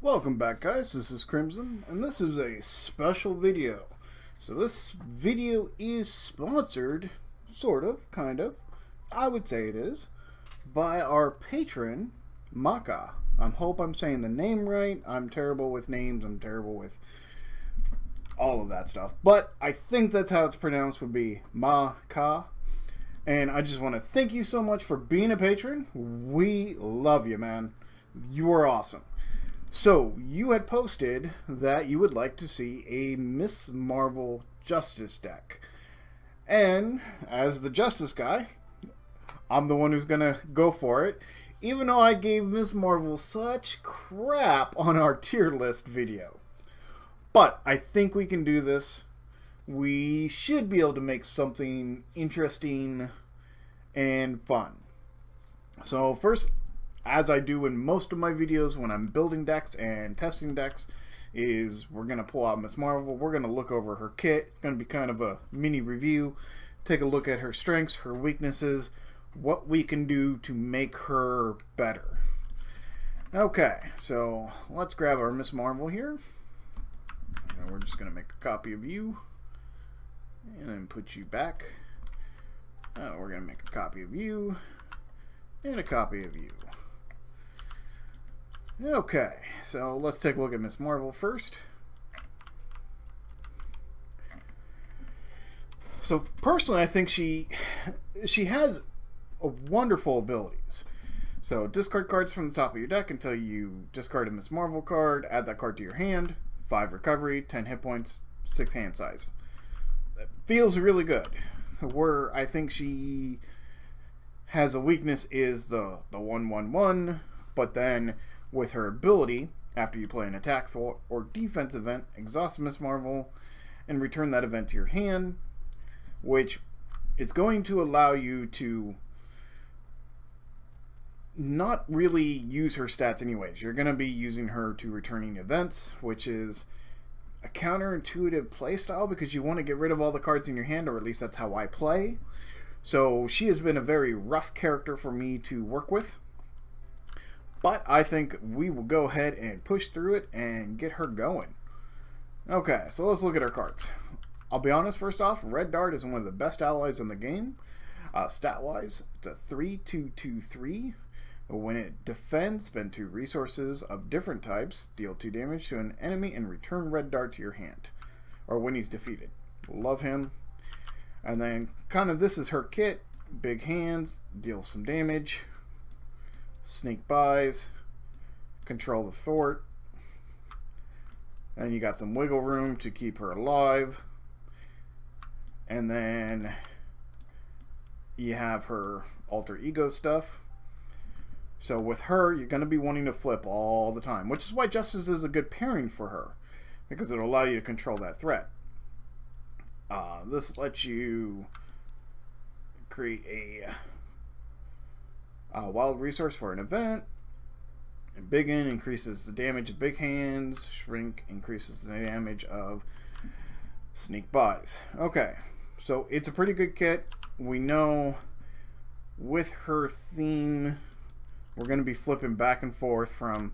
Welcome back, guys. This is Crimson, and this is a special video. So this video is sponsored, sort of, kind of, I would say it is, by our patron, Maka. I hope I'm saying the name right. I'm terrible with names. I'm terrible with all of that stuff. But I think that's how it's pronounced, would be Maka. And I just want to thank you so much for being a patron. We love you, man. You are awesome. So, you had posted that you would like to see a Miss Marvel Justice deck. And, as the Justice guy, I'm the one who's going to go for it, even though I gave Miss Marvel such crap on our tier list video. But, I think we can do this. We should be able to make something interesting and fun. So, first, as I do in most of my videos when I'm building decks and testing decks, is we're going to pull out Miss Marvel, we're going to look over her kit, it's going to be kind of a mini review, take a look at her strengths, her weaknesses, what we can do to make her better. Okay, so let's grab our Miss Marvel here, and we're just going to make a copy of you, and then put you back. We're going to make a copy of you, and a copy of you. Okay, so let's take a look at Miss Marvel first. So personally, I think she has wonderful abilities. So discard cards from the top of your deck until you discard a Miss Marvel card, add that card to your hand, 5 recovery, 10 hit points, 6 hand size. That feels really good. Where I think she has a weakness is the 1/1/1, but then with her ability, after you play an attack or defense event, exhaust Miss Marvel and return that event to your hand, which is going to allow you to not really use her stats anyways. You're going to be using her to returning events, which is a counterintuitive playstyle because you want to get rid of all the cards in your hand, or at least that's how I play. So she has been a very rough character for me to work with. But I think we will go ahead and push through it and get her going. Okay, so let's look at her cards. I'll be honest, first off, Red Dart is one of the best allies in the game. Stat-wise, it's a 3/2/2/3. When it defends, spend 2 resources of different types, deal 2 damage to an enemy, and return Red Dart to your hand. Or when he's defeated. Love him. And then, kind of, this is her kit. Big hands, deal some damage. Sneak buys, control the thwart, and you got some wiggle room to keep her alive, and then you have her alter ego stuff. So with her, you're going to be wanting to flip all the time, which is why Justice is a good pairing for her, because it'll allow you to control that threat. This lets you create a wild resource for an event. And Big N increases the damage of big hands. Shrink increases the damage of sneak buys. Okay, so it's a pretty good kit. We know with her theme, we're going to be flipping back and forth from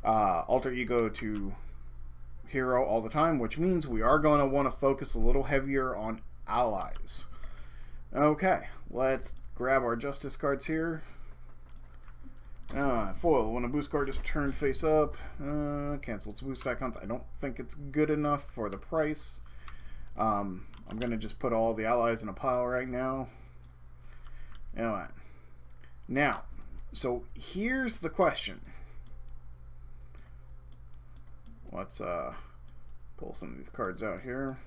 alter ego to hero all the time, which means we are going to want to focus a little heavier on allies. Okay, let's grab our Justice cards here. Foil. When a boost card is turned face up, cancel its boost icons. I don't think it's good enough for the price. I'm going to just put all the allies in a pile right now. Alright. Now, so here's the question. Let's pull some of these cards out here.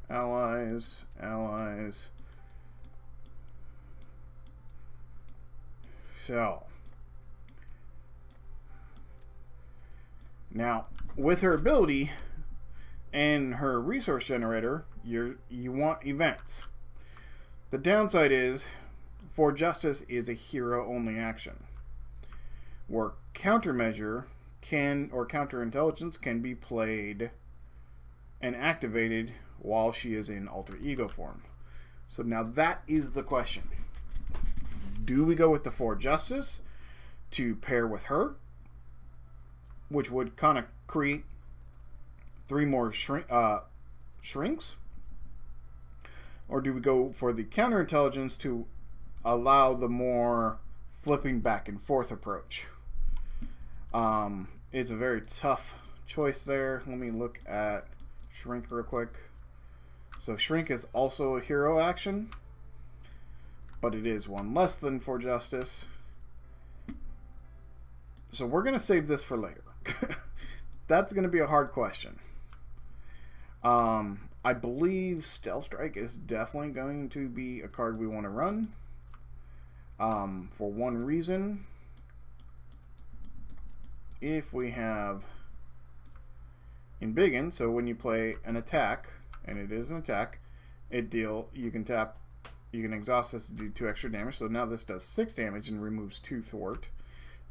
Allies, allies. So, now with her ability and her resource generator, you want events. The downside is, for Justice is a hero-only action, where countermeasure can, or counterintelligence can be played and activated while she is in alter ego form. So now that is the question. Do we go with the 4 Justice to pair with her, which would kind of create 3 more shrinks? Or do we go for the counterintelligence to allow the more flipping back and forth approach? It's a very tough choice there. Let me look at Shrink real quick. So Shrink is also a hero action, but it is 1 less than 4 Justice. So we're going to save this for later. That's going to be a hard question. I believe Stealth Strike is definitely going to be a card we want to run. For one reason. If we have Embiggen, so when you play an attack, and it is an attack, you can exhaust this to do 2 extra damage. So now this does 6 damage and removes 2 thwart.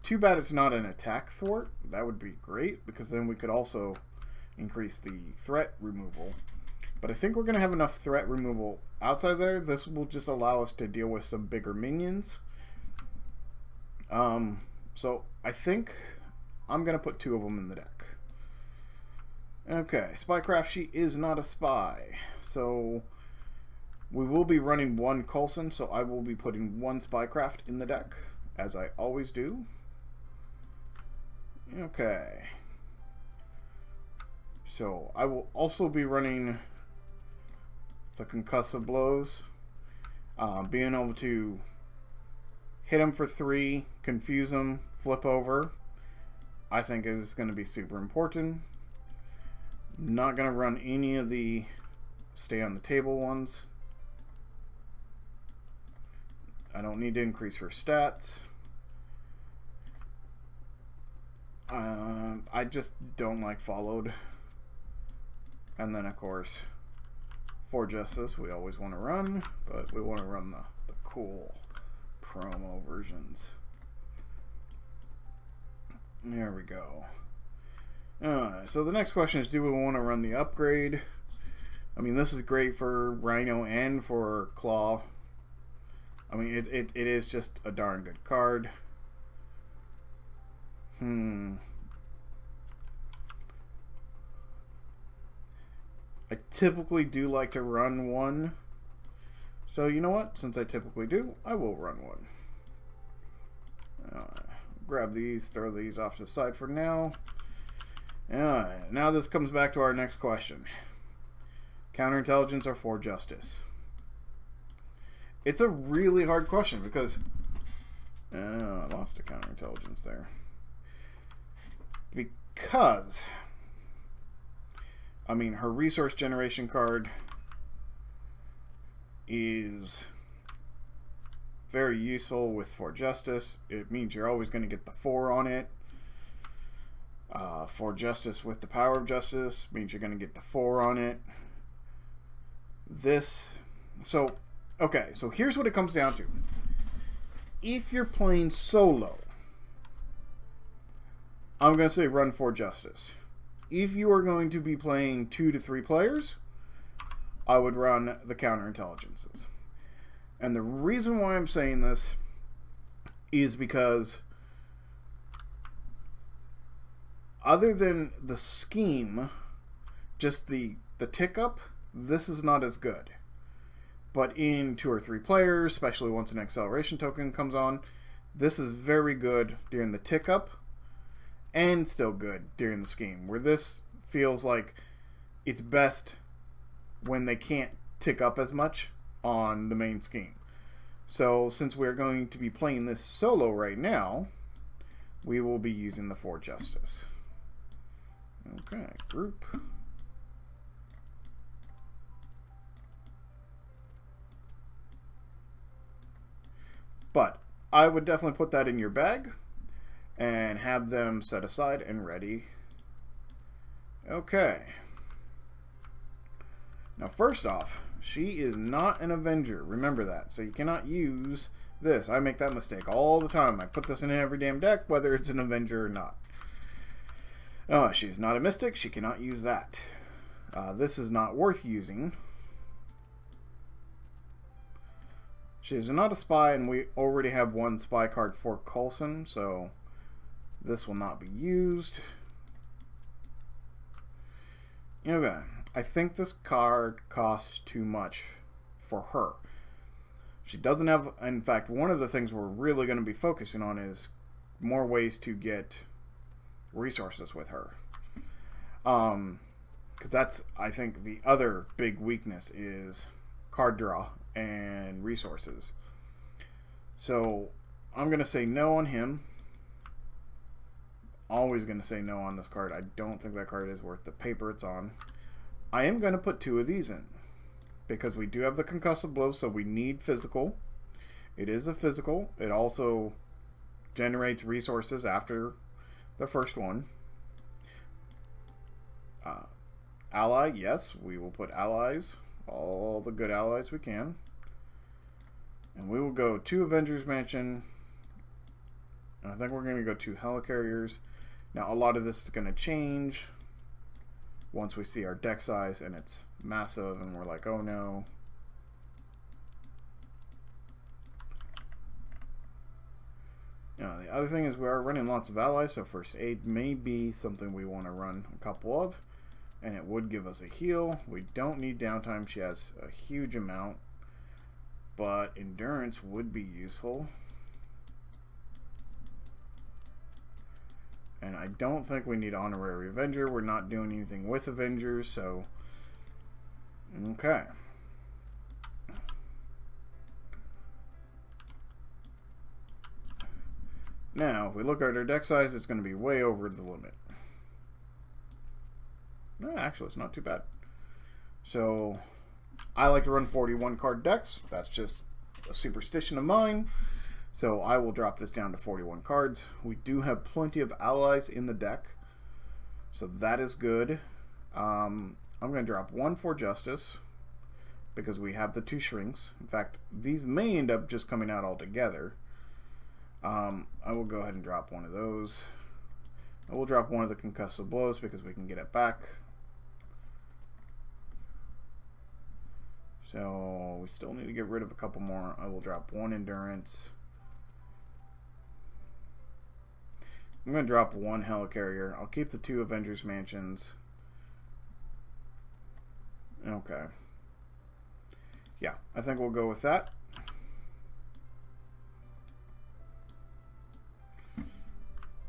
Too bad it's not an attack thwart. That would be great, because then we could also increase the threat removal. But I think we're going to have enough threat removal outside there. This will just allow us to deal with some bigger minions. So I think I'm going to put 2 of them in the deck. Okay, Spycraft, she is not a spy. So we will be running 1 Coulson, so I will be putting 1 Spycraft in the deck, as I always do. Okay. So I will also be running the Concussive Blows. Being able to hit them for 3, confuse them, flip over, I think is going to be super important. Not going to run any of the stay on the table ones. I don't need to increase her stats. I just don't like followed. And then of course 4 Justice we always want to run, but we want to run the cool promo versions. There we go. So the next question is, do we want to run the upgrade? I mean, this is great for Rhino and for Claw. I mean, it is just a darn good card. I typically do like to run 1. So you know what? Since I typically do, I will run 1. Grab these, throw these off to the side for now. Now this comes back to our next question. Counterintelligence or 4 Justice? It's a really hard question because I lost a counterintelligence there. Because I mean, her resource generation card is very useful with 4 Justice. It means you're always going to get the 4 on it. 4 Justice with the Power of Justice means you're going to get the 4 on it. Okay, so here's what it comes down to. If you're playing solo, I'm going to say run 4 Justice. If you are going to be playing 2 to 3 players, I would run the counterintelligences. And the reason why I'm saying this is because other than the scheme, just the tick up, this is not as good. But in 2 or 3 players, especially once an acceleration token comes on, this is very good during the tick up and still good during the scheme, where this feels like it's best when they can't tick up as much on the main scheme. So since we're going to be playing this solo right now, we will be using the 4 Justice. Okay, group. But I would definitely put that in your bag and have them set aside and ready. Okay. Now first off, she is not an Avenger. Remember that. So you cannot use this. I make that mistake all the time. I put this in every damn deck, whether it's an Avenger or not. She is not a Mystic. She cannot use that. This is not worth using. She is not a spy, and we already have one spy card for Coulson, so this will not be used. Okay, I think this card costs too much for her. She doesn't have, in fact, one of the things we're really going to be focusing on is more ways to get resources with her. Because that's, I think, the other big weakness is card draw and resources. So I'm going to say no on him. Always going to say no on this card. I don't think that card is worth the paper it's on. I am going to put 2 of these in because we do have the concussive blow, so we need physical. It is a physical. It also generates resources after the first one. Ally, yes, we will put allies, all the good allies we can. And we will go 2 Avengers Mansion. And I think we're going to go 2 helicarriers. Now, a lot of this is going to change once we see our deck size and it's massive and we're like, oh no. Now, the other thing is we are running lots of allies, so first aid may be something we want to run a couple of. And it would give us a heal. We don't need downtime. She has a huge amount. But endurance would be useful. And I don't think we need Honorary Avenger. We're not doing anything with Avengers, so... Okay. Now, if we look at our deck size, it's going to be way over the limit. No, actually, it's not too bad. So, I like to run 41 card decks. That's just a superstition of mine. So, I will drop this down to 41 cards. We do have plenty of allies in the deck. So, that is good. I'm going to drop 1 for Justice because we have the 2 shrinks. In fact, these may end up just coming out all together. I will go ahead and drop 1 of those. I will drop 1 of the concussive blows because we can get it back. So we still need to get rid of a couple more. I will drop 1 endurance. I'm going to drop 1 helicarrier. I'll keep the 2 Avengers Mansions. Okay. Yeah, I think we'll go with that.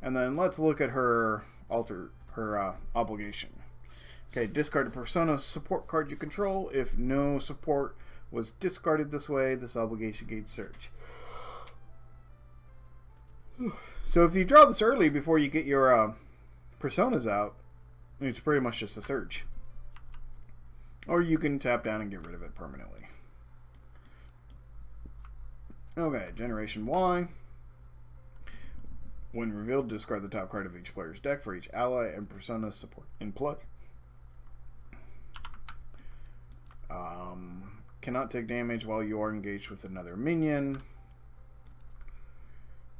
And then let's look at her obligation. Okay, discard a persona support card you control. If no support was discarded this way, this obligation gains surge. So if you draw this early before you get your personas out, it's pretty much just a surge. Or you can tap down and get rid of it permanently. Okay, Generation Y. When revealed, discard the top card of each player's deck for each ally and persona support in play. Cannot take damage while you are engaged with another minion.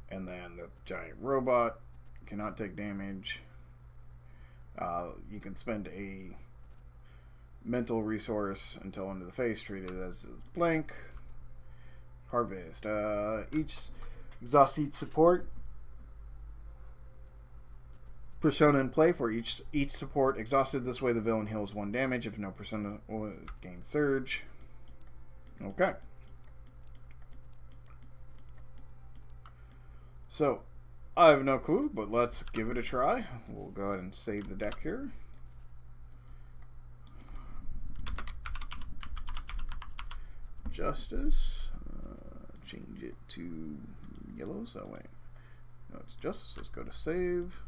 And then the giant robot cannot take damage. You can spend a mental resource until into the face, treated as blank. Harvest. Exhaust each support persona in play for each support exhausted. This way the villain heals 1 damage. If no persona gains surge. Okay. So, I have no clue, but let's give it a try. We'll go ahead and save the deck here. Justice. Change it to yellow. So wait. No, it's Justice. Let's go to save.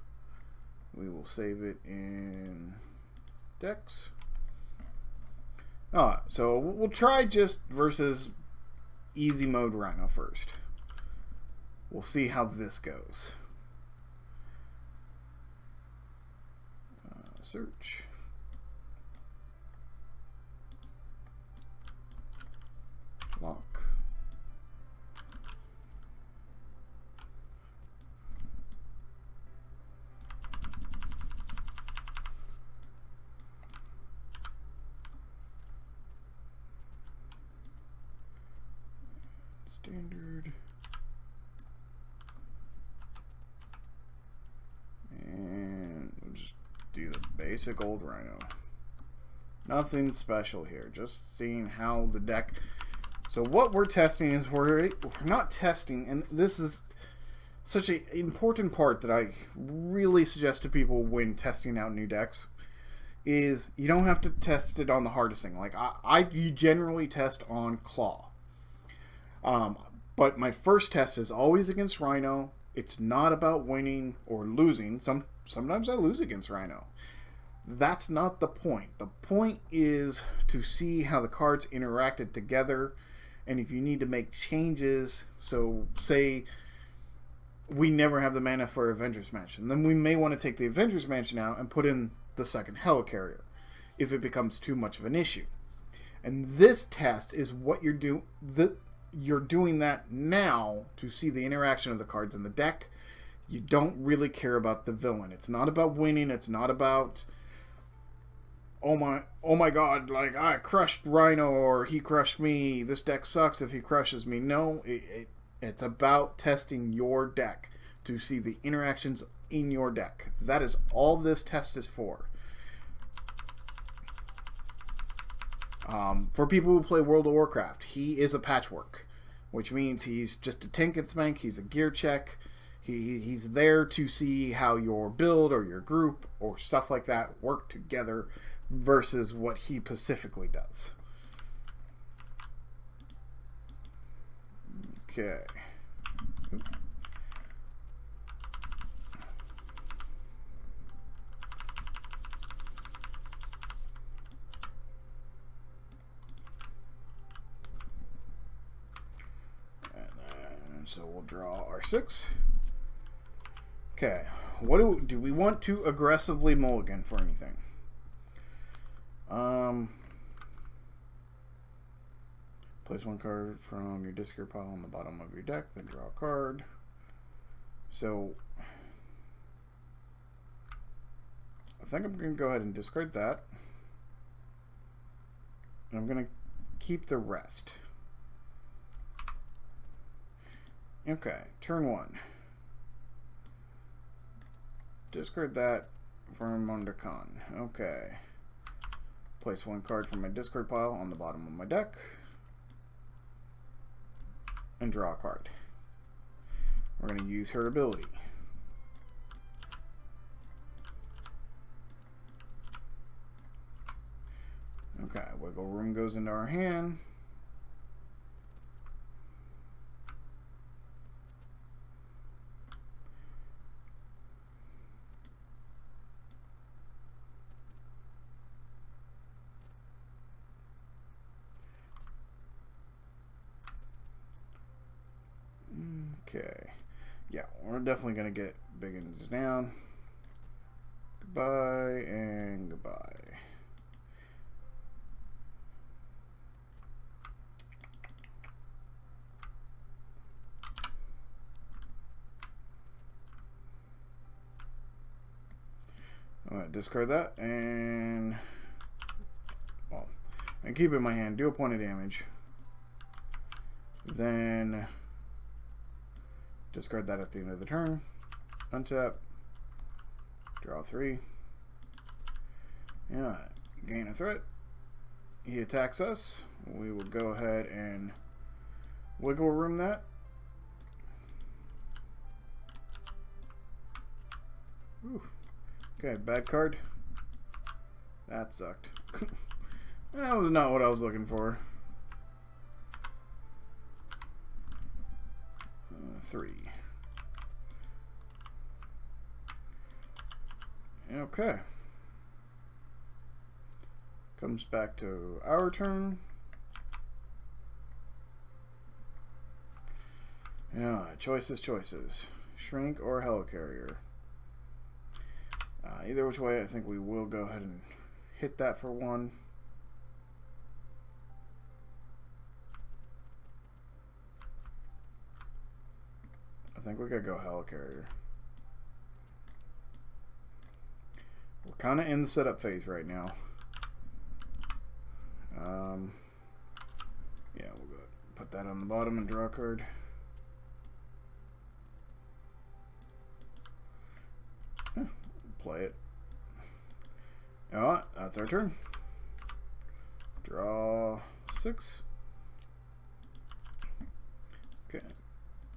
We will save it in decks. Alright, so we'll try just versus easy mode Rhino first. We'll see how this goes. Search. Lock. Standard. And we'll just do the basic old Rhino. Nothing special here, just seeing how the deck. So what we're testing is we're not testing, and this is such an important part that I really suggest to people when testing out new decks, is you don't have to test it on the hardest thing. Like you generally test on Claw. But my first test is always against Rhino. It's not about winning or losing. Sometimes I lose against Rhino. That's not the point. The point is to see how the cards interacted together, and if you need to make changes. So say we never have the mana for Avengers Mansion, then we may want to take the Avengers Mansion out and put in the second Helicarrier if it becomes too much of an issue. And this test is what you're doing. You're doing that now to see the interaction of the cards in the deck. You don't really care about the villain. It's not about winning. It's not about, oh my god, like I crushed Rhino or he crushed me. This deck sucks if he crushes me. No, it's about testing your deck to see the interactions in your deck. That is all this test is for. For people who play World of Warcraft, he is a patchwork, which means he's just a tank and spank. He's a gear check. He's there to see how your build or your group or stuff like that work together versus what he specifically does. Okay. Oops. And so we'll draw our 6. Okay. What do we want to aggressively mulligan for anything? Place one card from your discard pile on the bottom of your deck, then draw a card. So I think I'm going to go ahead and discard that. And I'm going to keep the rest. Okay, turn 1. Discard that from Undercon. Okay. Place one card from my discard pile on the bottom of my deck. And draw a card. We're going to use her ability. Okay, Wiggle Room goes into our hand. Okay, yeah, we're definitely going to get Biggins down. Goodbye and goodbye. I'm going to discard that and, well, and keep it in my hand. Do a point of damage. Then discard that at the end of the turn. Untap. Draw 3. Yeah, gain a threat. He attacks us. We will go ahead and Wiggle Room that. Whew. Okay, bad card. That sucked. That was not what I was looking for. 3. Okay. Comes back to our turn. Yeah, choices. Shrink or Helicarrier. Either which way, I think we will go ahead and hit that for 1. I think we gotta go Helicarrier. We're kind of in the setup phase right now. Yeah, we'll put that on the bottom and draw a card. Play it. Alright, that's our turn. Draw 6. Okay.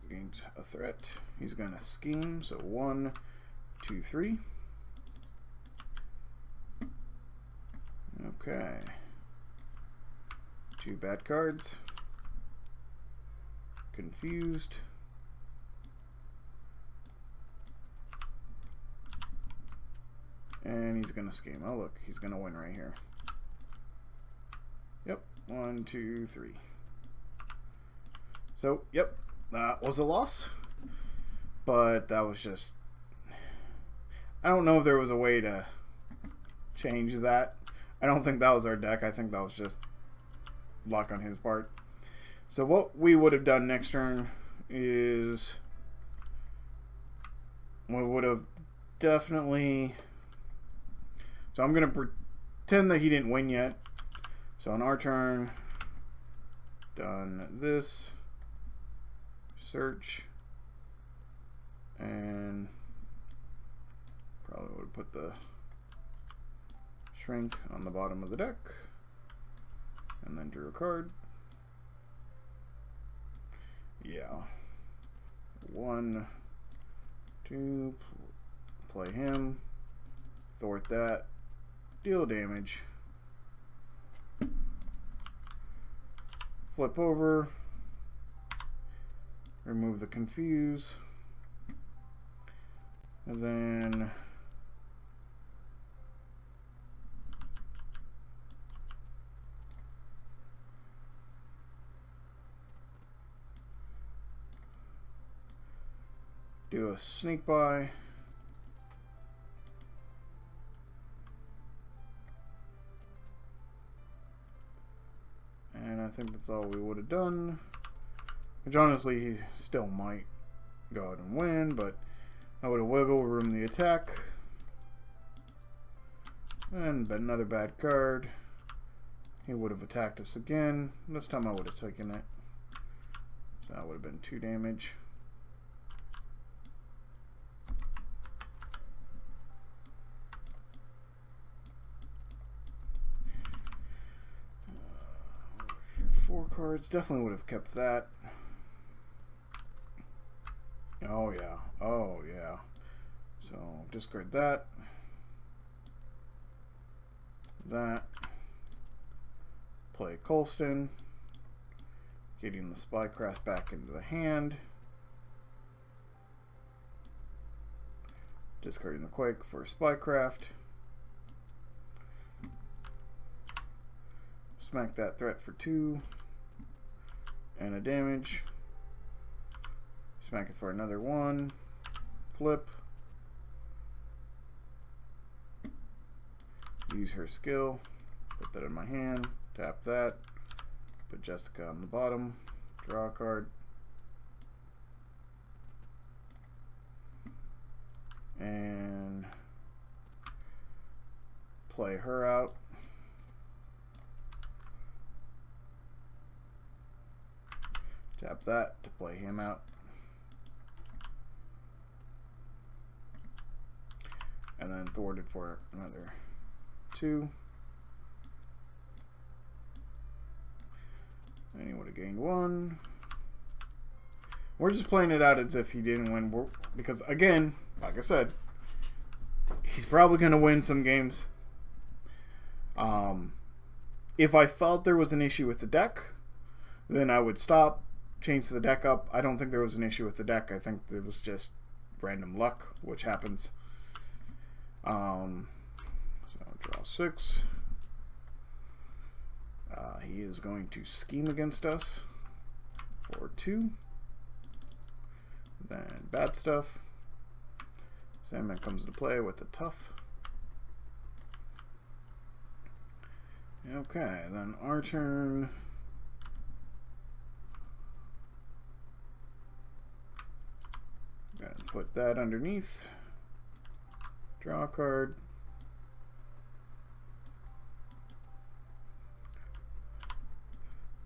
Gains a threat. He's gonna scheme, so 1, 2, 3. Okay. 2 bad cards. Confused. And he's gonna scheme. Oh look, he's gonna win right here. Yep, 1, 2, 3. So, yep, that was a loss. But that was just... I don't know if there was a way to change that. I don't think that was our deck. I think that was just luck on his part. So what we would have done next turn is... we would have definitely... So I'm going to pretend that he didn't win yet. So on our turn, done this, search, and probably would put the shrink on the bottom of the deck, and then drew a card. Yeah. 1, 2, play him, thwart that, deal damage, flip over, remove the confuse, and then do a sneak by. And I think that's all we would have done. Which honestly, he still might go out and win, but I would have wiggle room the attack. And bet another bad card. He would have attacked us again. This time I would have taken it. So that would have been 2 damage. Four cards, definitely would have kept that. Oh yeah, oh yeah. So discard that. That. Play Colston. Getting the Spycraft back into the hand. Discarding the Quake for Spycraft. Smack that threat for 2 and a damage. Smack it for another 1. Flip. Use her skill. Put that in my hand. Tap that. Put Jessica on the bottom. Draw a card. And play her out. Tap that to play him out. And then thwarted for another 2. And he would have gained 1. We're just playing it out as if he didn't win. Because again, like I said, he's probably going to win some games. If I felt there was an issue with the deck, then I would stop. Change the deck up. I don't think there was an issue with the deck. I think it was just random luck, which happens. So draw 6. He is going to scheme against us for 2. Then bad stuff. Sandman comes to play with a tough. Okay, then our turn. And put that underneath. Draw a card.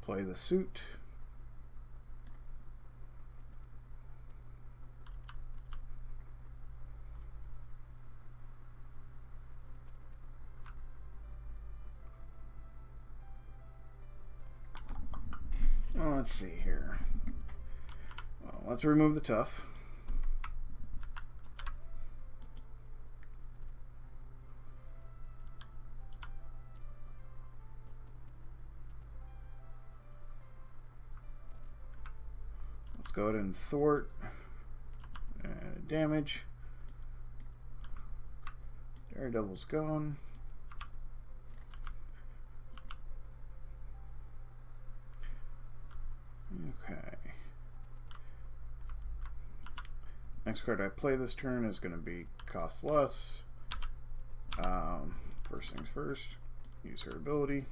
Play the suit. let's see here. Well, let's remove the tough. Let's go ahead and thwart and damage. Daredevil's gone. Okay. Next card I play this turn is going to be cost less. First things first, use her ability.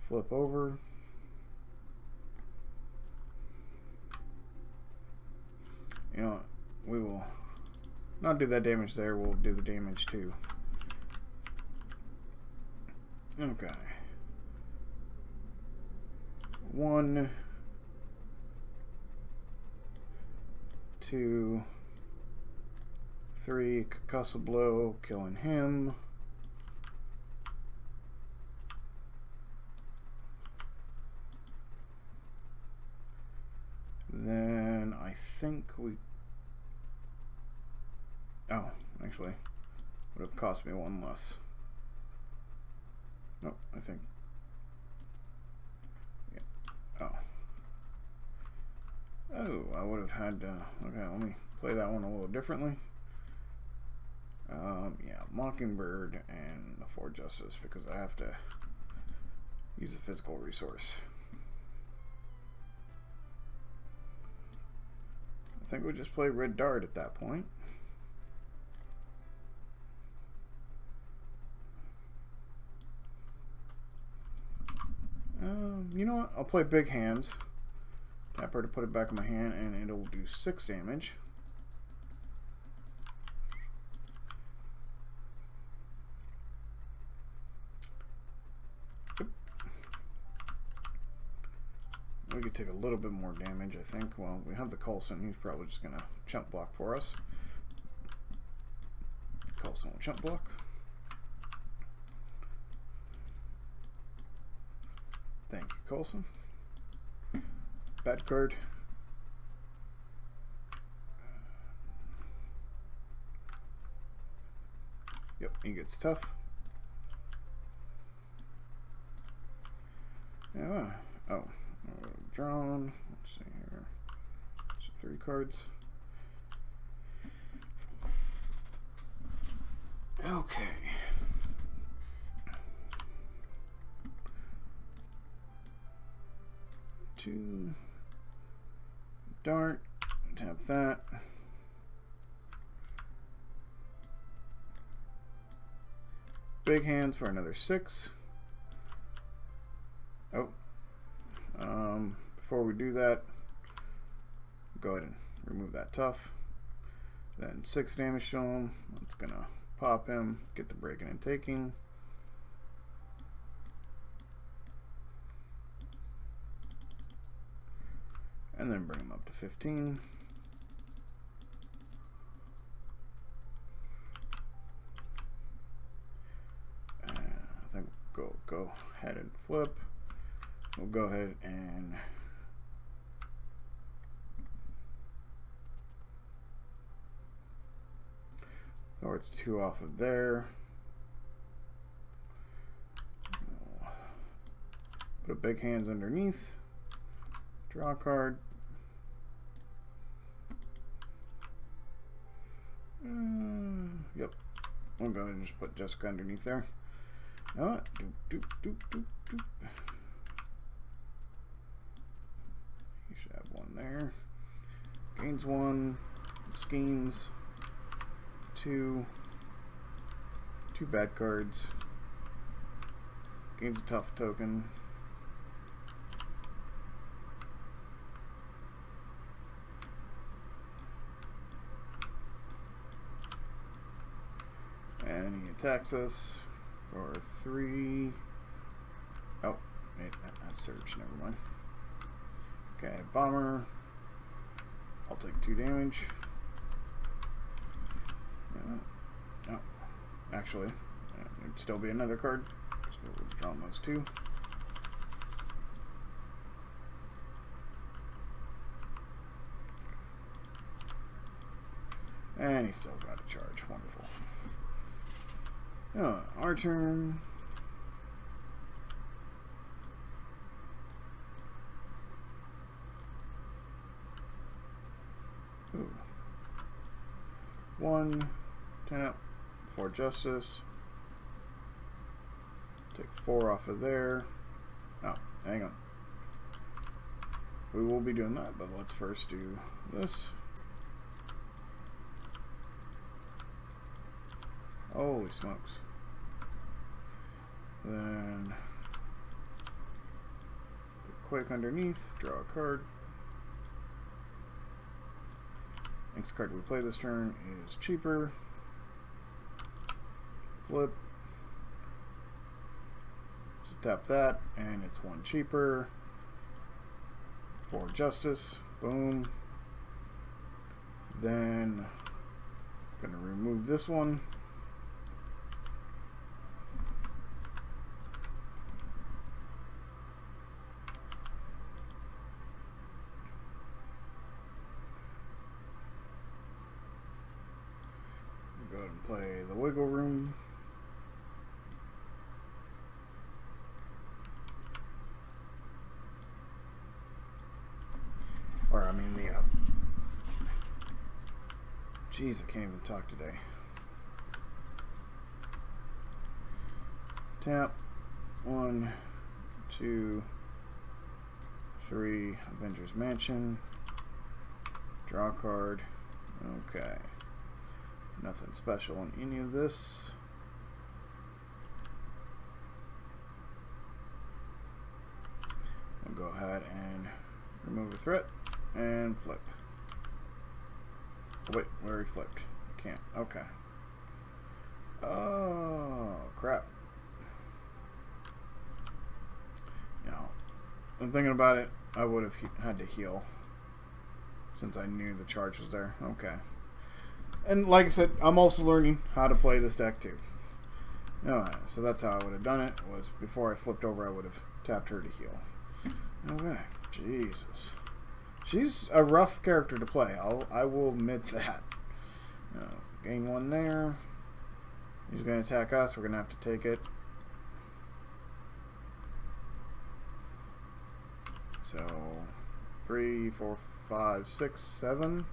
Flip over. You know what? We will not do that damage there, we'll do the damage too. Okay. 1, 2, 3, concussive blow, killing him. Then I think we... Oh, actually, would have cost me 1 less. Nope, I think... Yeah. Oh. Oh, I would have had to... Okay, let me play that one a little differently. Yeah, Mockingbird and the 4 Justice, because I have to use a physical resource. I think we'll just play Red Dart at that point. You know what? I'll play Big Hands. Tap her to put it back in my hand, and it'll do 6 damage. We could take a little bit more damage, I think. Well, we have the Coulson. He's probably just going to chump block for us. Coulson will chump block. Thank you, Coulson. Bad card. Yep, he gets tough. Yeah. Oh. Drawn. Let's see here. So 3 cards. Okay. Two. Dart. Tap that. Big Hands for another 6. Oh. Before we do that, go ahead and remove that tough. Then 6 damage to him. It's gonna pop him, get the breaking and taking. And then bring him up to 15. I think we'll go ahead and flip. We'll go ahead and throw it 2 off of there. Put a Big Hands underneath. Draw a card. Yep. We'll go ahead and just put Jessica underneath there. Doop, doop, doop, doop, doop. You should have 1 there. Gains 1. Schemes. 2 bad cards. Gains a tough token. And he attacks us for 3. Oh, that's Surge, never mind. Okay, Bomber. I'll take 2 damage. Yeah. Oh, Actually, it'd still be another card. So we'll draw those two. And he's still got a charge. Wonderful. Our turn. Ooh. 1, tap, 4 justice. Take 4 off of there. Oh, hang on. We will be doing that, but let's first do this. Holy smokes. Then put quick underneath, draw a card. Next card we play this turn is cheaper. Flip. So tap that, and it's 1 cheaper. 4 justice. Boom. Then I'm gonna remove this one. Go ahead and play the wiggle room. Or, I mean, the... Jeez, I can't even talk today. Tap. 1, 2, 3. Avengers Mansion. Draw a card. Okay. Nothing special on any of this. I'll go ahead and remove a threat and flip. Oh, wait, we already flipped. Can't. Okay. Oh, crap. Now, I'm thinking about it. I would have had to heal since I knew the charge was there. Okay. And like I said, I'm also learning how to play this deck too. Alright, so that's how I would have done it, was before I flipped over I would have tapped her to heal. Okay, Jesus. She's a rough character to play, I will admit that. Gain 1 there. He's going to attack us, we're going to have to take it. So, 3, 4, 5, 6, 7.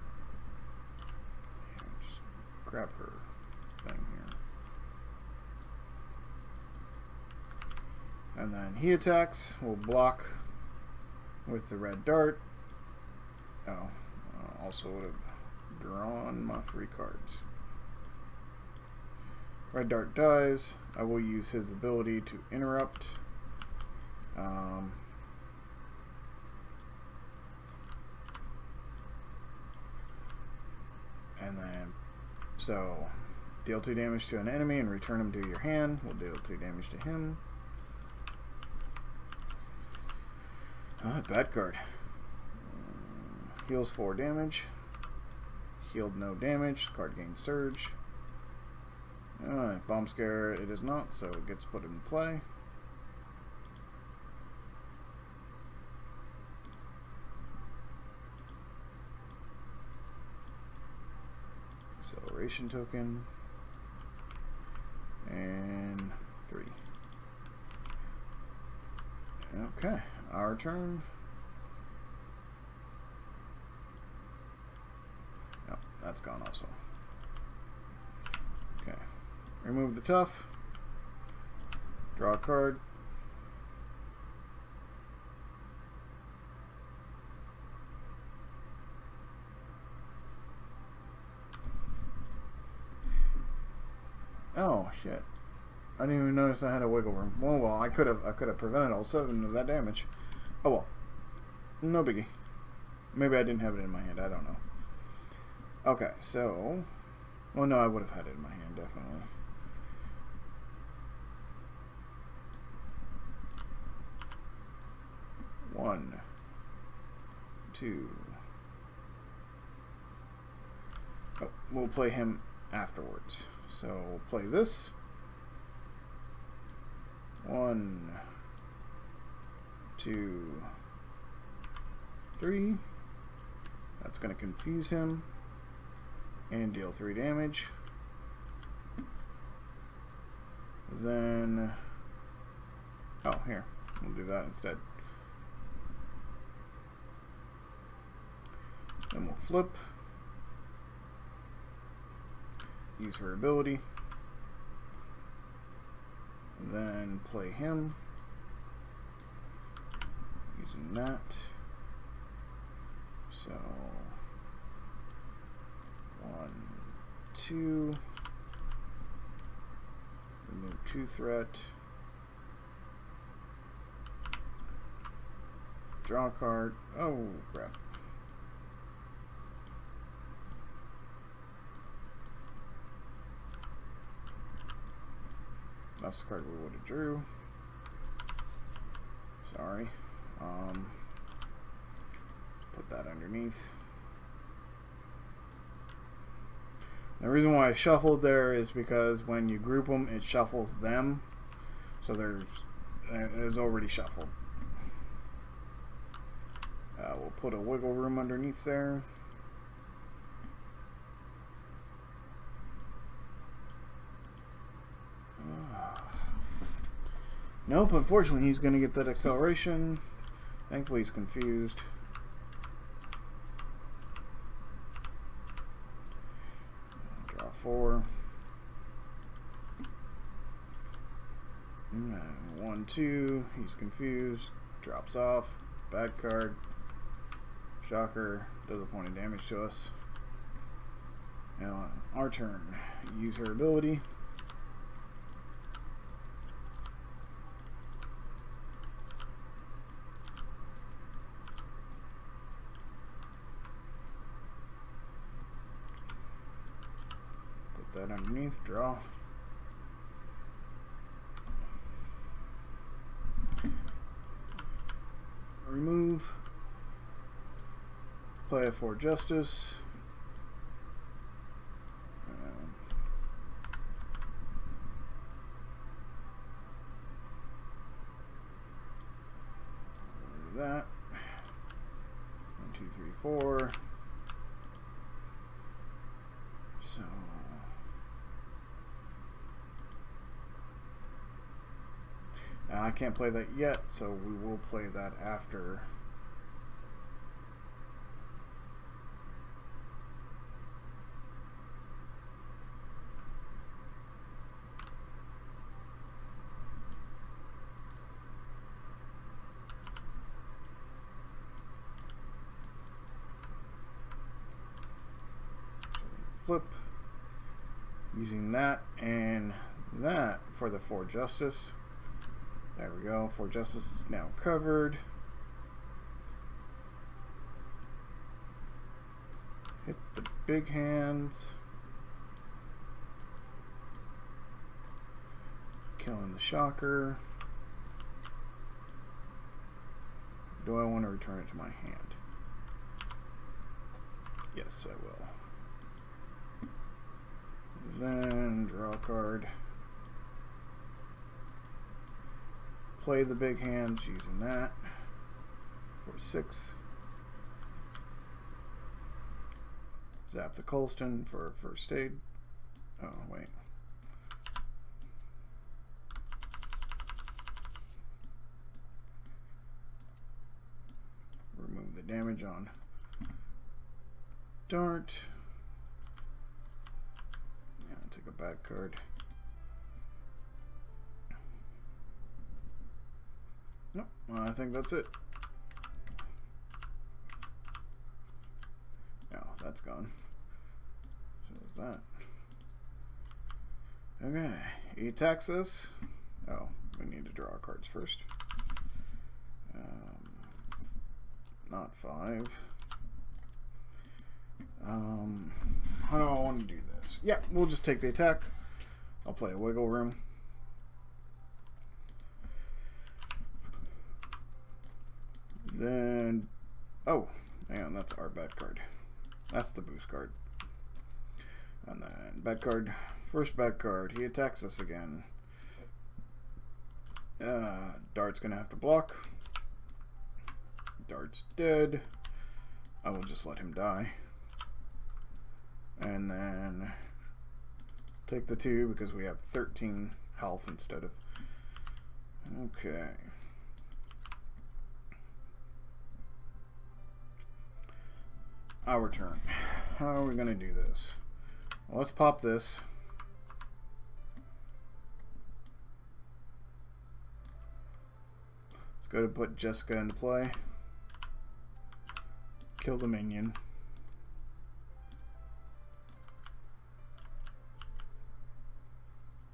Grab her thing here. And then he attacks. We'll block with the red dart. Oh, also would have drawn my 3 cards. Red dart dies. I will use his ability to interrupt. And then so, deal 2 damage to an enemy and return him to your hand. We'll deal 2 damage to him. Bad card. Heals 4 damage. Healed no damage. Card gains surge. Bomb scare it is not, so it gets put in play. Acceleration token. And 3. Okay, our turn. Oh, that's gone also. Okay, remove the tough. Draw a card. Oh shit! I didn't even notice I had a wiggle room. Well, I could have prevented all 7 of that damage. Oh well, no biggie. Maybe I didn't have it in my hand. I don't know. Okay, so, well, no, I would have had it in my hand definitely. One, 2. Oh, we'll play him afterwards. So we'll play this. 1, 2, 3. That's going to confuse him and deal 3 damage. Then, oh, here, we'll do that instead. Then we'll flip. Use her ability. Then play him. Using that. So 1, 2. Remove 2 threat. Draw a card. Oh, crap. That's the card we would have drew. Sorry. Put that underneath. The reason why I shuffled there is because when you group them, it shuffles them. So there's already shuffled. We'll put a wiggle room underneath there. Nope, unfortunately he's going to get that acceleration. Thankfully he's confused. Draw 4. 1, 2. He's confused. Drops off. Bad card. Shocker. Does a point of damage to us. Now, our turn. Use her ability. That underneath, draw. Remove. Play a 4 justice. That. 1, 2, 3, 4. So. I can't play that yet, so we will play that after. Flip. Using that and that for the 4 justice. There we go. 4 justice is now covered. Hit the big hands. Killing the shocker. Do I want to return it to my hand? Yes, I will. Then draw a card. Play the big hands using that for 6. Zap the Colston for first aid. Oh, wait. Remove the damage on Dart. Yeah, I'll take a bad card. Nope, well, I think that's it. No, that's gone. So is that. Okay, he attacks us. Oh, we need to draw our cards first. Not 5. How do I want to do this? Yeah, we'll just take the attack. I'll play a wiggle room. Then, oh, hang on, that's our bad card. That's the boost card. And then bad card, First bad card. He attacks us again. Dart's gonna have to block. Dart's dead. I will just let him die. And then take the 2 because we have 13 health instead of... Okay. Our turn. How are we going to do this? Well, let's pop this. Let's go to put Jessica into play. Kill the minion.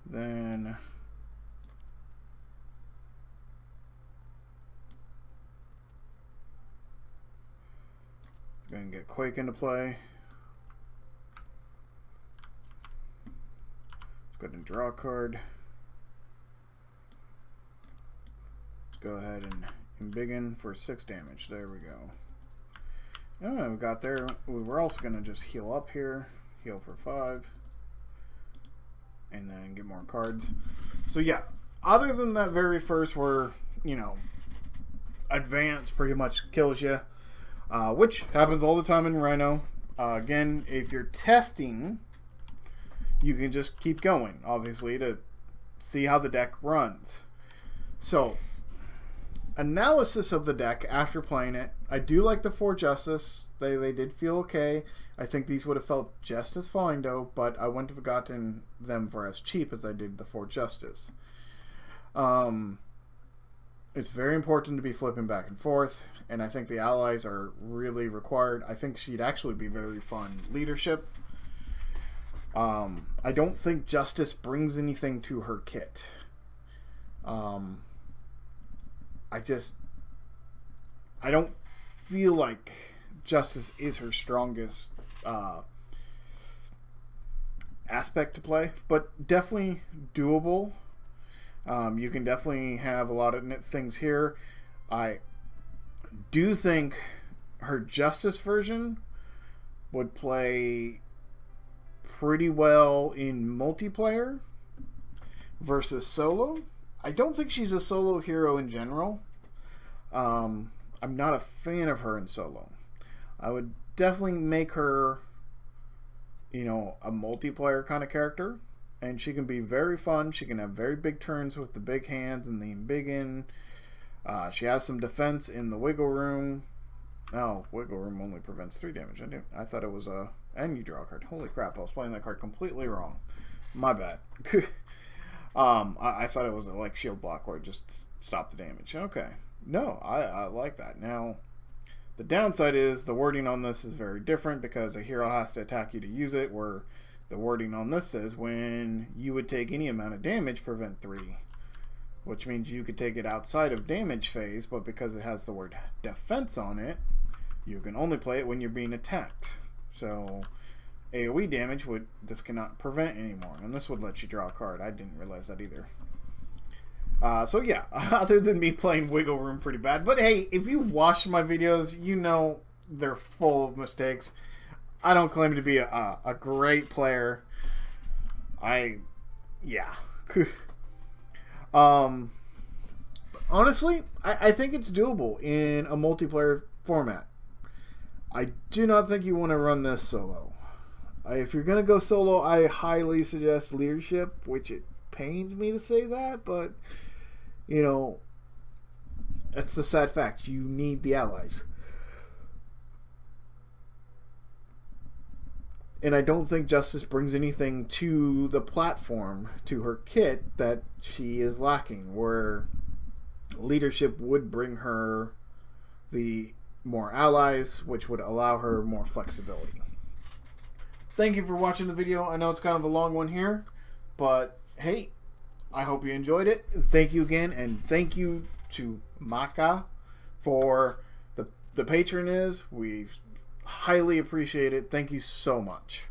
Then it's going to get Quake into play. Let's go ahead and draw a card. Let's go ahead and embiggen for 6 damage. There we go. Oh, we got there. We were also going to just heal up here. Heal for 5. And then get more cards. So yeah, other than that very first where, you know, advance pretty much kills you, which happens all the time in Rhino. Again, if you're testing, you can just keep going, obviously, to see how the deck runs. So, analysis of the deck after playing it. I do like the 4 Justice. They did feel okay. I think these would have felt just as fine though, but I wouldn't have gotten them for as cheap as I did the 4 Justice. It's very important to be flipping back and forth, and I think the allies are really required. I think she'd actually be very fun leadership. I don't think Justice brings anything to her kit. I don't feel like Justice is her strongest aspect to play, but definitely doable. You can definitely have a lot of things here. I do think her Justice version would play pretty well in multiplayer versus solo. I don't think she's a solo hero in general. I'm not a fan of her in solo. I would definitely make her, you know, a multiplayer kind of character. And she can be very fun. She can have very big turns with the big hands and the embiggen. She has some defense in the wiggle room. Oh, wiggle room only prevents 3 damage. I thought it was a... And you draw a card. Holy crap, I was playing that card completely wrong. My bad. I thought it was a like shield block where it just stopped the damage. Okay. No, I like that. Now, the downside is the wording on this is very different because a hero has to attack you to use it, where the wording on this says when you would take any amount of damage, prevent 3. Which means you could take it outside of damage phase, but because it has the word defense on it, you can only play it when you're being attacked. So AoE damage this cannot prevent anymore, and this would let you draw a card. I didn't realize that either. So yeah, other than me playing Wiggle Room pretty bad, but hey, if you watch my videos, you know they're full of mistakes. I don't claim to be a great player. Yeah. Honestly, I think it's doable in a multiplayer format. I do not think you want to run this solo. If you're going to go solo, I highly suggest leadership, which it pains me to say that, but, you know, that's the sad fact. You need the allies. And I don't think Justice brings anything to the platform, to her kit, that she is lacking, where leadership would bring her the more allies, which would allow her more flexibility. Thank you for watching the video. I know it's kind of a long one here, but hey, I hope you enjoyed it. Thank you again, and thank you to Maka for the patronage. We highly appreciate it. Thank you so much.